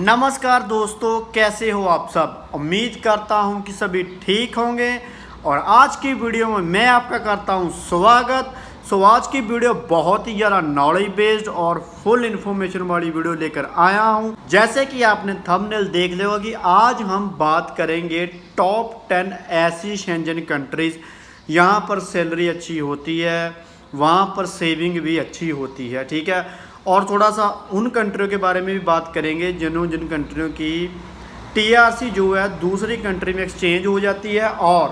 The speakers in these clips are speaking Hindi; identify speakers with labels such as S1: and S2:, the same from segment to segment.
S1: नमस्कार दोस्तों, कैसे हो आप सब। उम्मीद करता हूं कि सभी ठीक होंगे और आज की वीडियो में मैं आपका करता हूं स्वागत। आज की वीडियो बहुत ही ज़्यादा नॉलेज बेस्ड और फुल इन्फॉर्मेशन वाली वीडियो लेकर आया हूं। जैसे कि आपने थंबनेल देख लिया होगा कि आज हम बात करेंगे टॉप 10 ऐसी शेंजन कंट्रीज़ यहाँ पर सैलरी अच्छी होती है, वहाँ पर सेविंग भी अच्छी होती है, ठीक है। और थोड़ा सा उन कंट्रियों के बारे में भी बात करेंगे जिन कंट्रियों की टीआरसी जो है दूसरी कंट्री में एक्सचेंज हो जाती है, और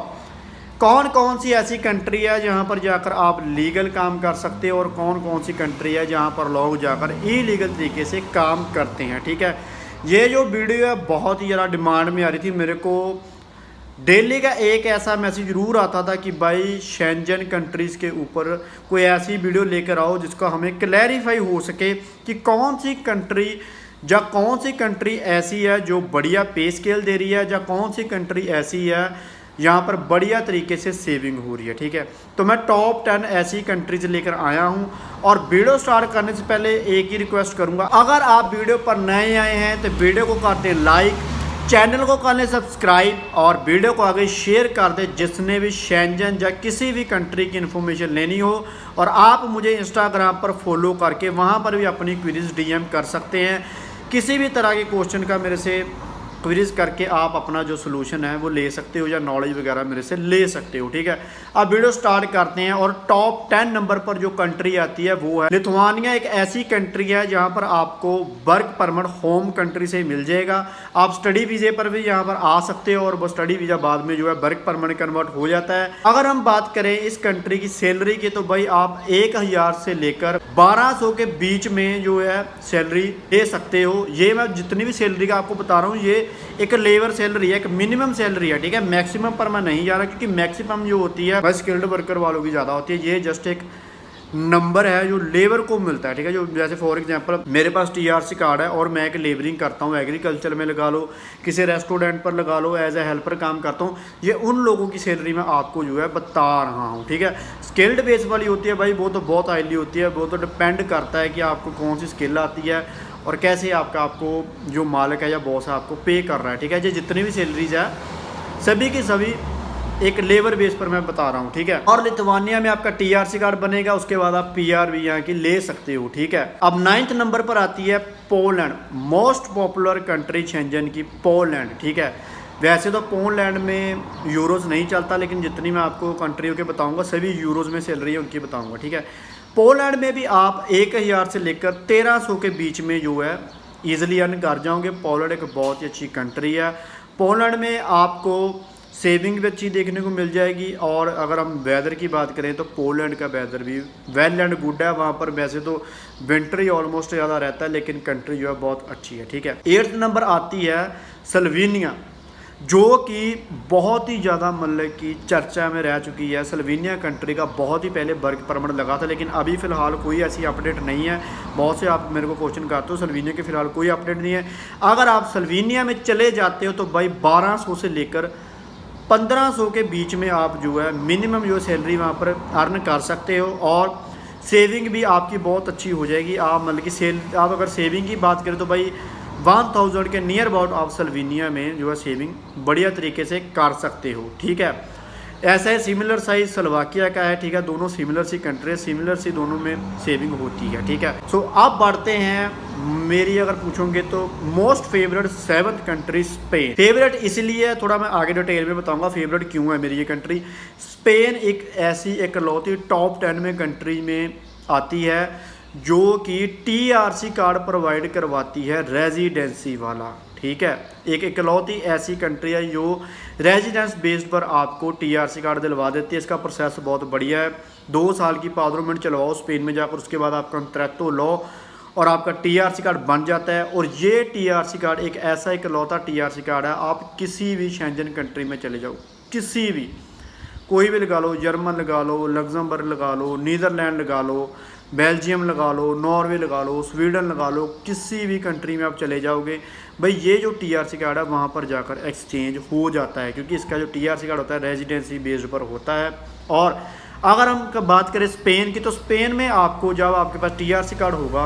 S1: कौन कौन सी ऐसी कंट्री है जहां पर जाकर आप लीगल काम कर सकते हो और कौन कौन सी कंट्री है जहां पर लोग जाकर इलीगल तरीके से काम करते हैं, ठीक है। ये जो वीडियो है बहुत ही ज़्यादा डिमांड में आ रही थी। मेरे को डेली का एक ऐसा मैसेज ज़रूर आता था कि भाई शेंजन कंट्रीज़ के ऊपर कोई ऐसी वीडियो लेकर आओ जिसका हमें क्लैरिफाई हो सके कि कौन सी कंट्री या कौन सी कंट्री ऐसी है जो बढ़िया पे स्केल दे रही है, या कौन सी कंट्री ऐसी है यहाँ पर बढ़िया तरीके से सेविंग हो रही है, ठीक है। तो मैं टॉप 10 ऐसी कंट्रीज लेकर आया हूँ। और वीडियो स्टार्ट करने से पहले एक ही रिक्वेस्ट करूँगा, अगर आप वीडियो पर नए आए हैं तो वीडियो को कर दें लाइक, चैनल को कर लें सब्सक्राइब और वीडियो को आगे शेयर कर दें जिसने भी शेंजन या किसी भी कंट्री की इन्फॉर्मेशन लेनी हो। और आप मुझे इंस्टाग्राम पर फॉलो करके वहाँ पर भी अपनी क्वेरीज डीएम कर सकते हैं। किसी भी तरह के क्वेश्चन का मेरे से क्वेरीज करके आप अपना जो सोल्यूशन है वो ले सकते हो या नॉलेज वगैरह मेरे से ले सकते हो, ठीक है। अब वीडियो स्टार्ट करते हैं। और टॉप 10 नंबर पर जो कंट्री आती है वो है लिथुआनिया। एक ऐसी कंट्री है जहां पर आपको वर्क परमिट होम कंट्री से मिल जाएगा। आप स्टडी वीजे पर भी यहाँ पर आ सकते हो और वो स्टडी वीजा बाद में जो है वर्क परमिट कन्वर्ट हो जाता है। अगर हम बात करें इस कंट्री की सैलरी की तो भाई आप 1000 से लेकर 1200 के बीच में जो है सैलरी ले सकते हो। ये मैं जितनी भी सैलरी का आपको बता रहा हूँ ये एक लेबर सैलरी है, एक मिनिमम सैलरी है, ठीक है। मैक्सिमम पर मैं नहीं जा रहा क्योंकि मैक्सिमम जो होती है बस स्किल्ड वर्कर वालों की ज़्यादा होती है। ये जस्ट एक नंबर है जो लेबर को मिलता है, ठीक है। जो जैसे फॉर एग्जांपल मेरे पास टीआरसी कार्ड है और मैं एक लेबरिंग करता हूँ, एग्रीकल्चर में लगा लो, किसी रेस्टोरेंट पर लगा लो, एज ए हेल्पर काम करता हूँ। ये उन लोगों की सैलरी मैं आपको जो है बता रहा हूँ, ठीक है। स्किल्ड बेस वाली होती है भाई, वो तो बहुत हाईली होती है, वो तो डिपेंड करता है कि आपको कौन सी स्किल आती है और कैसे आपको जो मालिक है या बॉस है आपको पे कर रहा है, ठीक है। ये जितनी भी सैलरीज है सभी की सभी एक लेबर बेस पर मैं बता रहा हूँ, ठीक है। और लिथुआनिया में आपका टीआरसी कार्ड बनेगा, उसके बाद आप पीआर भी यहाँ की ले सकते हो, ठीक है। अब 9th नंबर पर आती है Poland. Most popular country Schengen की पोलैंड, ठीक है। वैसे तो पोलैंड में यूरोज नहीं चलता, लेकिन जितनी मैं आपको कंट्रियों के बताऊँगा सभी यूरोज में सैलरी है उनकी बताऊँगा, ठीक है। पोलैंड में भी आप 1000 से लेकर 1300 के बीच में जो है ईजिली अर्न कर जाओगे। पोलैंड एक बहुत ही अच्छी कंट्री है। पोलैंड में आपको सेविंग भी अच्छी देखने को मिल जाएगी। और अगर हम वेदर की बात करें तो पोलैंड का वेदर भी वेल एंड गुड है। वहाँ पर वैसे तो विंटर ही ऑलमोस्ट ज़्यादा रहता है, लेकिन कंट्री जो है बहुत अच्छी है, ठीक है। 8th नंबर आती है स्लोवेनिया, जो कि बहुत ही ज़्यादा मतलब कि चर्चा में रह चुकी है। स्लोवेनिया कंट्री का बहुत ही पहले वर्क परमिट लगा था, लेकिन अभी फ़िलहाल कोई ऐसी अपडेट नहीं है। बहुत से आप मेरे को क्वेश्चन करते हो, स्लोवेनिया के फ़िलहाल कोई अपडेट नहीं है। अगर आप स्लोवेनिया में चले जाते हो तो भाई 1200 से लेकर 1500 के बीच में आप जो है मिनिमम जो सैलरी वहाँ पर अर्न कर सकते हो। और सेविंग भी आपकी बहुत अच्छी हो जाएगी। आप मतलब कि आप अगर सेविंग की बात करें तो भाई 1000 के नियर अबाउट आप स्लोवेनिया में जो है सेविंग बढ़िया तरीके से कर सकते हो, ठीक है। ऐसा है सिमिलर साइज स्लोवाकिया का है, ठीक है। दोनों सिमिलर सी कंट्री, सिमिलर सी दोनों में सेविंग होती है, ठीक है। सो अब बढ़ते हैं, मेरी अगर पूछोगे तो most favourite 7th country Spain. Favourite इसलिए थोड़ा मैं आगे डिटेल में बताऊंगा फेवरेट क्यों है मेरी ये कंट्री। स्पेन एक ऐसी इकलौती टॉप 10 में कंट्री में आती है जो कि टीआरसी कार्ड प्रोवाइड करवाती है रेजिडेंसी वाला, ठीक है। एक इकलौती ऐसी कंट्री है जो रेजिडेंस बेस्ड पर आपको टीआरसी कार्ड दिलवा देती है। इसका प्रोसेस बहुत बढ़िया है। 2 साल की पादरोमेंट चलवाओ स्पेन में जाकर, उसके बाद आप कॉन्ट्रैक्टो लो और आपका टीआरसी कार्ड बन जाता है। और ये टीआरसी कार्ड एक ऐसा इकलौता टीआरसी कार्ड है, आप किसी भी शेंजन कंट्री में चले जाओ, किसी भी कोई भी लगा लो, जर्मन लगा लो, लग्जमबर्ग लगा लो, नीदरलैंड लगा लो, बेल्जियम लगा लो, नॉर्वे लगा लो, स्वीडन लगा लो, किसी भी कंट्री में आप चले जाओगे भाई ये जो टीआरसी कार्ड है वहाँ पर जाकर एक्सचेंज हो जाता है, क्योंकि इसका जो टीआरसी कार्ड होता है रेजिडेंसी बेस्ड पर होता है। और अगर हम बात करें स्पेन की तो स्पेन में आपको जब आपके पास टीआरसी कार्ड होगा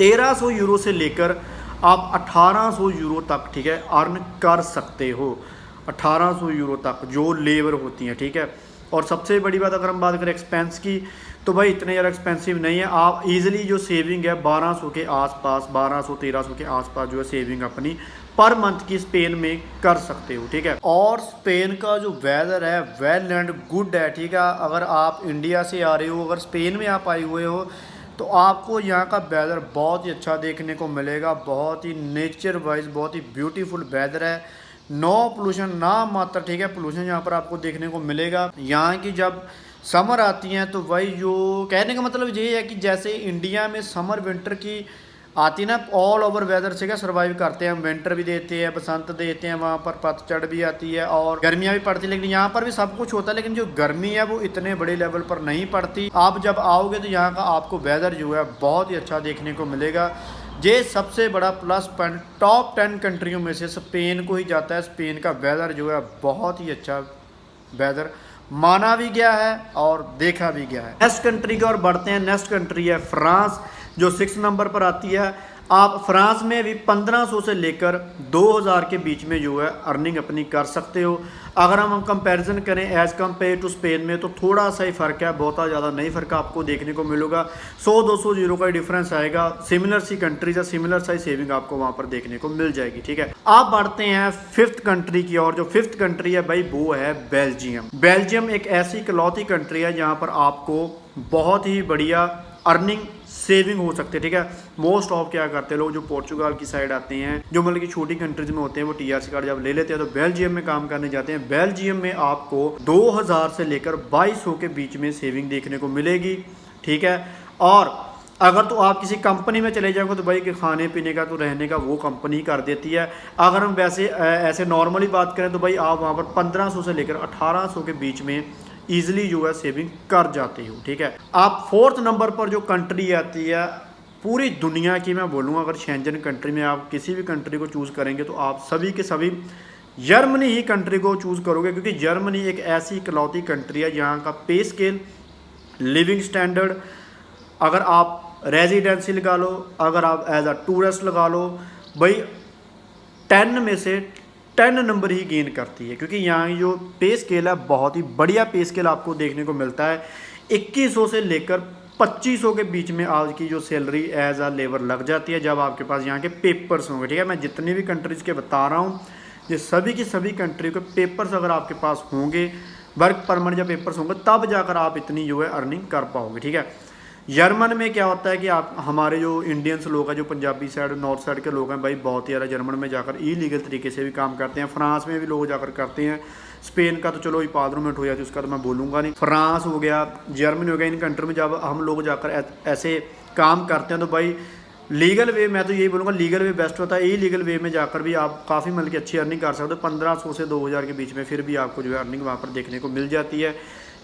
S1: 1300 यूरो से लेकर आप 1800 यूरो तक, ठीक है, अर्न कर सकते हो। 1800 यूरो तक जो लेबर होती हैं, ठीक है। और सबसे बड़ी बात, अगर हम बात करें एक्सपेंस की, तो भाई इतने ज़्यादा एक्सपेंसिव नहीं है। आप इजीली जो सेविंग है 1200 के आसपास, 1200-1300 के आसपास जो है सेविंग अपनी पर मंथ की स्पेन में कर सकते हो, ठीक है। और स्पेन का जो वेदर है वेल एंड गुड है, ठीक है। अगर आप इंडिया से आ रहे हो, अगर स्पेन में आप आए हुए हो, तो आपको यहाँ का वेदर बहुत ही अच्छा देखने को मिलेगा। बहुत ही नेचर वाइज बहुत ही ब्यूटीफुल वेदर है। नो पोल्यूशन, ना मात्र, ठीक है, पोल्यूशन यहाँ पर आपको देखने को मिलेगा। यहाँ की जब समर आती हैं तो वही जो कहने का मतलब ये है कि जैसे इंडिया में समर विंटर की आती ना, ऑल ओवर वेदर से क्या सर्वाइव करते हैं हम। विंटर भी देते हैं, बसंत देते हैं, वहाँ पर पतझड़ भी आती है और गर्मियाँ भी पड़ती है। लेकिन यहाँ पर भी सब कुछ होता है, लेकिन जो गर्मी है वो इतने बड़े लेवल पर नहीं पड़ती। आप जब आओगे तो यहाँ का आपको वेदर जो है बहुत ही अच्छा देखने को मिलेगा। ये सबसे बड़ा प्लस पॉइंट टॉप 10 कंट्रियों में से स्पेन को ही जाता है। स्पेन का वेदर जो है बहुत ही अच्छा वेदर माना भी गया है और देखा भी गया है। नेक्स्ट कंट्री की ओर बढ़ते हैं। नेक्स्ट कंट्री है फ्रांस, जो 6 नंबर पर आती है। आप फ्रांस में भी 1500 से लेकर 2000 के बीच में जो है अर्निंग अपनी कर सकते हो। अगर हम कंपैरिजन करें एज़ कम्पेयर टू स्पेन में, तो थोड़ा सा ही फ़र्क है, बहुत ज़्यादा नहीं फ़र्क आपको देखने को मिलेगा। 100-200 यूरो का डिफरेंस आएगा। सिमिलर सी कंट्रीज है, सिमिलर सा ही सेविंग आपको वहाँ पर देखने को मिल जाएगी, ठीक है। आप बढ़ते हैं 5th कंट्री की ओर। जो 5th कंट्री है भाई वो है बेल्जियम। बेल्जियम एक ऐसी इकलौती कंट्री है जहाँ पर आपको बहुत ही बढ़िया अर्निंग सेविंग हो सकती है, ठीक है। मोस्ट ऑफ क्या करते हैं लोग जो पोर्चुगल की साइड आते हैं, जो मतलब कि छोटी कंट्रीज में होते हैं, वो टीआरसी कार्ड जब ले लेते हैं तो बेल्जियम में काम करने जाते हैं। बेल्जियम में आपको 2000 से लेकर 2200 के बीच में सेविंग देखने को मिलेगी, ठीक है। और अगर तो आप किसी कंपनी में चले जाओगे तो भाई कि खाने पीने का तो रहने का वो कंपनी कर देती है। अगर हम वैसे ऐसे नॉर्मली बात करें तो भाई आप वहाँ पर 1500 से लेकर 1800 के बीच में ईजिली जो है सेविंग कर जाते हो, ठीक है। आप 4th नंबर पर जो कंट्री आती है पूरी दुनिया की, मैं बोलूँगा अगर शेंजन कंट्री में आप किसी भी कंट्री को चूज़ करेंगे तो आप सभी के सभी जर्मनी ही कंट्री को चूज़ करोगे, क्योंकि जर्मनी एक ऐसी इकलौती कंट्री है जहाँ का पे स्केल, लिविंग स्टैंडर्ड, अगर आप रेजिडेंसी लगा लो, अगर आप एज अ टूरिस्ट लगा लो, भाई 10 में से 10 नंबर ही गेन करती है। क्योंकि यहाँ जो पे स्केल है बहुत ही बढ़िया पे स्केल आपको देखने को मिलता है। 2100 से लेकर 2500 के बीच में आज की जो सैलरी एज अ लेबर लग जाती है जब आपके पास यहाँ के पेपर्स होंगे, ठीक है। मैं जितनी भी कंट्रीज़ के बता रहा हूँ, ये सभी की सभी कंट्री के पेपर्स अगर आपके पास होंगे, वर्क परमिट या पेपर्स होंगे, तब जाकर आप इतनी जो है अर्निंग कर पाओगे, ठीक है। जर्मन में क्या होता है कि आप हमारे जो इंडियंस लोग हैं, जो पंजाबी साइड नॉर्थ साइड के लोग हैं, भाई बहुत ही ज़्यादा जर्मन में जाकर इलीगल तरीके से भी काम करते हैं। फ्रांस में भी लोग जाकर करते हैं। स्पेन का तो चलो पादरोमेंट हो जाती है, उसका तो मैं बोलूँगा नहीं। फ्रांस हो गया, जर्मनी हो गया, इन कंट्री में जब हम लोग जाकर ऐसे काम करते हैं तो भाई लीगल वे, मैं तो यही बोलूँगा लीगल वे बेस्ट होता है। लीगल वे में जाकर भी आप काफ़ी मतलब की अच्छी अर्निंग कर सकते हो। 1500 से 2000 के बीच में फिर भी आपको जो है अर्निंग वहाँ पर देखने को मिल जाती है।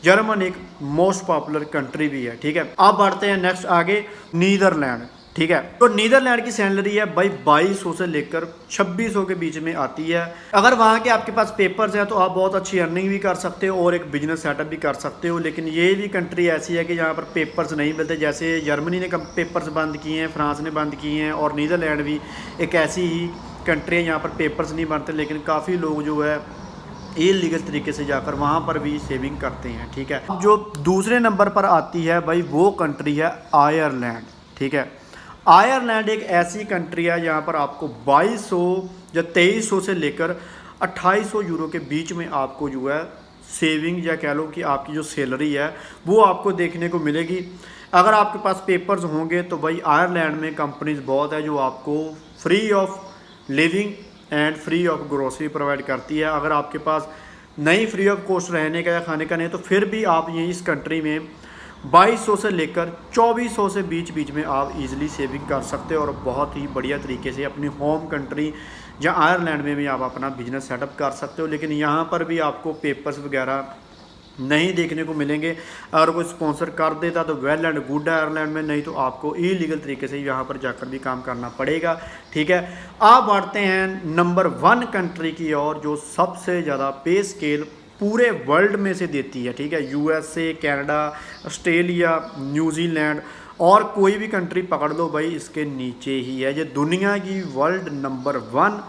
S1: जर्मन एक मोस्ट पॉपुलर कंट्री भी है, ठीक है। अब बढ़ते हैं नेक्स्ट आगे, नीदरलैंड, ठीक है। तो नीदरलैंड की सैलरी है भाई 2200 से लेकर 2600 के बीच में आती है। अगर वहाँ के आपके पास पेपर्स है तो आप बहुत अच्छी अर्निंग भी कर सकते हो और एक बिजनेस सेटअप भी कर सकते हो। लेकिन ये भी कंट्री ऐसी है कि जहाँ पर पेपर्स नहीं मिलते। जैसे जर्मनी ने पेपर्स बंद किए हैं, फ्रांस ने बंद किए हैं, और नीदरलैंड भी एक ऐसी ही कंट्री है जहाँ पर पेपर्स नहीं बनते, लेकिन काफ़ी लोग जो है इलीगल तरीके से जाकर वहाँ पर भी सेविंग करते हैं, ठीक है। अब जो दूसरे नंबर पर आती है भाई वो कंट्री है आयरलैंड, ठीक है। आयरलैंड एक ऐसी कंट्री है जहाँ पर आपको 2200 या 2300 से लेकर 2800 यूरो के बीच में आपको जो है सेविंग या कह लो कि आपकी जो सैलरी है वो आपको देखने को मिलेगी। अगर आपके पास पेपर्स होंगे तो भाई आयरलैंड में कंपनीज बहुत है जो आपको free of living and free of grocery provide करती है। अगर आपके पास नहीं फ्री ऑफ कॉस्ट रहने का या खाने का नहीं, तो फिर भी आप ये इस कंट्री में 2200 से लेकर 2400 से बीच में आप इजीली सेविंग कर सकते हो और बहुत ही बढ़िया तरीके से अपनी होम कंट्री या आयरलैंड में भी आप अपना बिजनेस सेटअप कर सकते हो। लेकिन यहाँ पर भी आपको पेपर्स वगैरह नहीं देखने को मिलेंगे। अगर कोई स्पॉन्सर कर देता तो वेल एंड गुड है आयरलैंड में, नहीं तो आपको इलीगल तरीके से यहाँ पर जाकर भी काम करना पड़ेगा, ठीक है। आप बढ़ते हैं नंबर 1 कंट्री की ओर जो सबसे ज़्यादा पे स्केल पूरे वर्ल्ड में से देती है, ठीक है। यूएसए, कनाडा, ऑस्ट्रेलिया, न्यूजीलैंड और कोई भी कंट्री पकड़ लो भाई इसके नीचे ही है। ये दुनिया की वर्ल्ड नंबर 1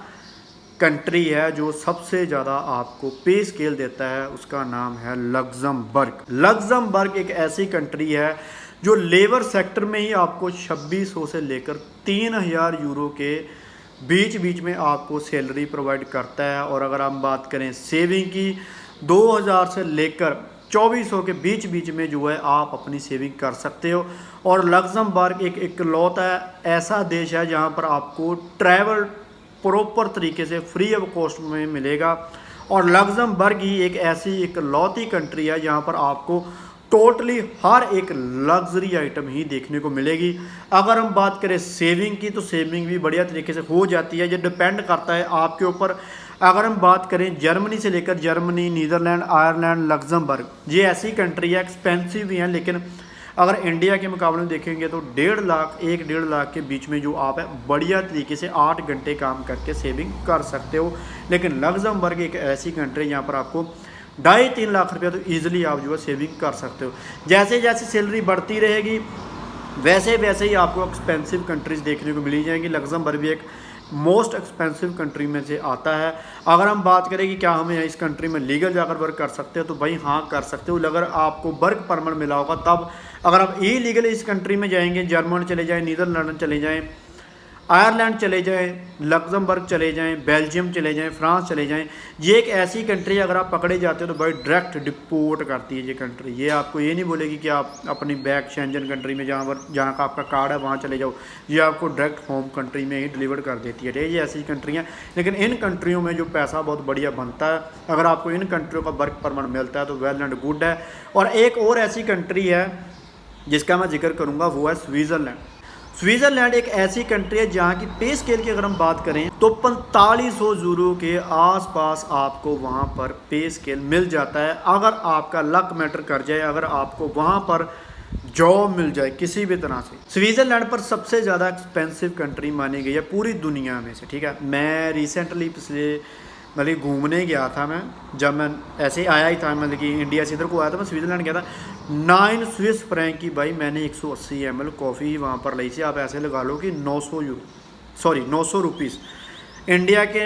S1: कंट्री है जो सबसे ज़्यादा आपको पे स्केल देता है, उसका नाम है लग्जमबर्ग। लग्जमबर्ग एक ऐसी कंट्री है जो लेबर सेक्टर में ही आपको 2600 से लेकर 3000 यूरो के बीच बीच में आपको सैलरी प्रोवाइड करता है। और अगर हम बात करें सेविंग की, 2000 से लेकर 2400 के बीच बीच में जो है आप अपनी सेविंग कर सकते हो। और लग्जमबर्ग एक इकलौता ऐसा देश है जहां पर आपको ट्रैवल प्रॉपर तरीके से फ्री ऑफ कॉस्ट में मिलेगा। और लग्जमबर्ग ही एक ऐसी इकलौती कंट्री है जहां पर आपको टोटली हर एक लग्जरी आइटम ही देखने को मिलेगी। अगर हम बात करें सेविंग की, तो सेविंग भी बढ़िया तरीके से हो जाती है, ये डिपेंड करता है आपके ऊपर। अगर हम बात करें जर्मनी से लेकर, जर्मनी, नीदरलैंड, आयरलैंड, लग्जमबर्ग, ये ऐसी कंट्री है, एक्सपेंसिव भी हैं, लेकिन अगर इंडिया के मुकाबले में देखेंगे तो 1.5 लाख के बीच में जो आप है बढ़िया तरीके से 8 घंटे काम करके सेविंग कर सकते हो। लेकिन लग्जमबर्ग एक ऐसी कंट्री जहाँ पर आपको 2.5-3 लाख रुपया तो ईजिली आप जो है सेविंग कर सकते हो। जैसे जैसे सैलरी बढ़ती रहेगी वैसे वैसे ही आपको एक्सपेंसिव कंट्रीज़ देखने को मिली जाएंगी। लग्जमबर्ग भी एक मोस्ट एक्सपेंसिव कंट्री में से आता है। अगर हम बात करें कि क्या हमें इस कंट्री में लीगल जाकर वर्क कर सकते हो, तो भाई हाँ कर सकते हो। अगर आपको वर्क परमिट मिला होगा तब। अगर आप इलीगल इस कंट्री में जाएंगे, जर्मनी चले जाएँ, नीदरलैंड चले जाएँ, आयरलैंड चले जाएँ, लग्जमबर्ग चले जाएँ, बेल्जियम चले जाएँ, फ्रांस चले जाएँ, ये एक ऐसी कंट्री अगर आप पकड़े जाते हो तो भाई डायरेक्ट डिपोर्ट करती है ये कंट्री। ये आपको ये नहीं बोलेगी कि आप अपनी बैक शेंजन कंट्री में जहाँ का आपका कार्ड है वहाँ चले जाओ, ये आपको डायरेक्ट होम कंट्री में ही डिलीवर कर देती है। ये ऐसी कंट्री हैं, लेकिन इन कंट्रियों में जो पैसा बहुत बढ़िया बनता है। अगर आपको इन कंट्रियों का वर्क परमिट मिलता है तो वेल एंड गुड है। और एक और ऐसी कंट्री है जिसका मैं जिक्र करूँगा, वो है स्विट्ज़रलैंड। स्विट्ज़रलैंड एक ऐसी कंट्री है जहाँ की पे स्केल की अगर हम बात करें तो 4500 यूरो के आसपास आपको वहाँ पर पे स्केल मिल जाता है। अगर आपका लक मैटर कर जाए, अगर आपको वहाँ पर जॉब मिल जाए किसी भी तरह से। स्विट्ज़रलैंड पर सबसे ज़्यादा एक्सपेंसिव कंट्री मानी गई है पूरी दुनिया में से, ठीक है। मैं रिसेंटली पिछले मतलब घूमने गया था, मैं जब मैं ऐसे आया ही था, मतलब कि इंडिया से इधर को आया था, मैं स्विट्ज़रलैंड गया था। 9 स्विस फ्रैंक की भाई मैंने 180 ml कॉफ़ी वहाँ पर ली थी। आप ऐसे लगा लो कि 900 रुपीज़ इंडिया के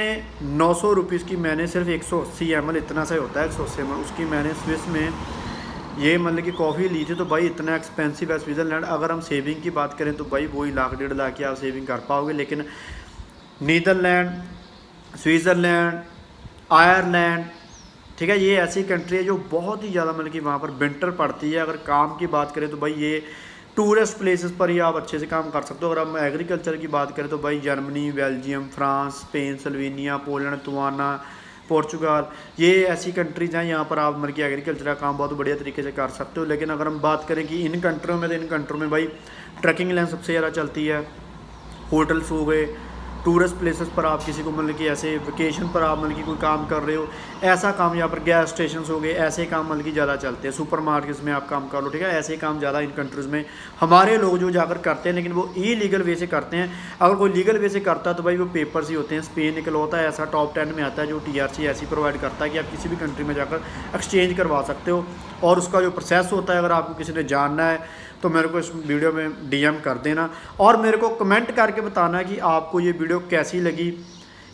S1: 900 रुपीज़ की मैंने सिर्फ 180 ml, इतना सा होता है 180 ml, उसकी मैंने स्विस में ये मतलब कि कॉफ़ी ली थी। तो भाई इतना एक्सपेंसिव है स्विट्ज़रलैंड। अगर हम सेविंग की बात करें तो भाई वही 1-1.5 लाख की आप सेविंग कर पाओगे। लेकिन नीदरलैंड, स्विट्ज़रलैंड, आयरलैंड, ठीक है, ये ऐसी कंट्री है जो बहुत ही ज़्यादा मतलब कि वहाँ पर विंटर पड़ती है। अगर काम की बात करें तो भाई ये टूरिस्ट प्लेसेस पर ही आप अच्छे से काम कर सकते हो। अगर हम एग्रीकल्चर की बात करें तो भाई Germany, Belgium, France, Spain, Slovenia, Poland, तुआना, पोर्चुगाल, ये ऐसी कंट्रीज़ हैं यहाँ पर आप मतलब कि एग्रीकल्चर का काम बहुत बढ़िया तरीके से कर सकते हो। लेकिन अगर हम बात करें कि इन कंट्रियों में, तो इन कंट्रियों में भाई ट्रकिंग लाइन सबसे ज़्यादा चलती है। होटल्स हो गए, टूरिस्ट प्लेसेस पर आप किसी को मतलब कि ऐसे वेकेशन पर आप मतलब कि कोई काम कर रहे हो, ऐसा काम, यहाँ पर गैस स्टेशन हो गए, ऐसे काम मतलब कि ज़्यादा चलते हैं। सुपर मार्केट्स में आप काम कर लो, ठीक है, ऐसे काम ज़्यादा इन कंट्रीज़ में हमारे लोग जो जाकर करते हैं, लेकिन वो इलीगल वे से करते हैं। अगर कोई लीगल वे से करता है तो भाई वो पेपर्स ही होते हैं। स्पेन इकलौता है ऐसा टॉप 10 में आता है जो TRC ऐसी प्रोवाइड करता है कि आप किसी भी कंट्री में जाकर एक्सचेंज करवा सकते हो। और उसका जो प्रोसेस होता है, अगर आपको किसी ने जानना है तो मेरे को इस वीडियो में DM कर देना और मेरे को कमेंट करके बताना कि आपको ये वीडियो कैसी लगी,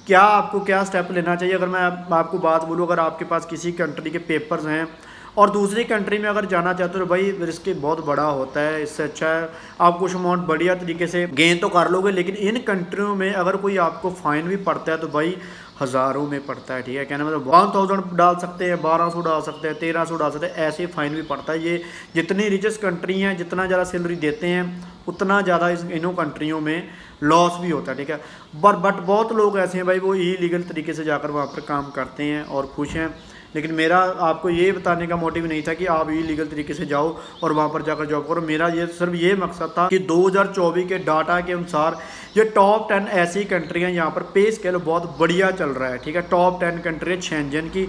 S1: क्या आपको क्या स्टेप लेना चाहिए। अगर मैं आपको बात बोलूँ, अगर आपके पास किसी कंट्री के पेपर्स हैं और दूसरी कंट्री में अगर जाना चाहते हो तो भाई रिस्क बहुत बड़ा होता है। इससे अच्छा है आप कुछ अमाउंट बढ़िया तरीके से गेन तो कर लोगे, लेकिन इन कंट्रियों में अगर कोई आपको फाइन भी पड़ता है तो भाई हज़ारों में पड़ता है, ठीक है। कहना मतलब 1000 डाल सकते हैं, 1200 डाल सकते हैं, 1300 डाल सकते हैं, ऐसे फाइन भी पड़ता है। ये जितनी रिचेस्ट कंट्री हैं, जितना ज़्यादा सैलरी देते हैं, उतना ज़्यादा इन्हों कंट्रियों में लॉस भी होता है, ठीक है। बट बहुत लोग ऐसे हैं भाई वो इलीगल तरीके से जाकर वहाँ पर काम करते हैं और खुश हैं। लेकिन मेरा आपको ये बताने का मोटिव नहीं था कि आप इलीगल तरीके से जाओ और वहाँ पर जाकर जॉब करो। मेरा ये सिर्फ ये मकसद था कि 2024 के डाटा के अनुसार ये टॉप 10 ऐसी कंट्री हैं यहाँ पर पे स्केल बहुत बढ़िया चल रहा है, ठीक है। टॉप 10 कंट्री है शेंजन की।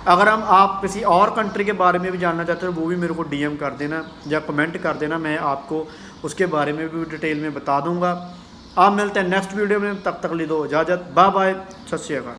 S1: अगर आप किसी और कंट्री के बारे में भी जानना चाहते हो वो भी मेरे को DM कर देना या कमेंट कर देना, मैं आपको उसके बारे में भी डिटेल में बता दूंगा। आप मिलते हैं नेक्स्ट वीडियो में, तब तक ले दो इजाज़त, बाय बाय, सत श्री अकाल।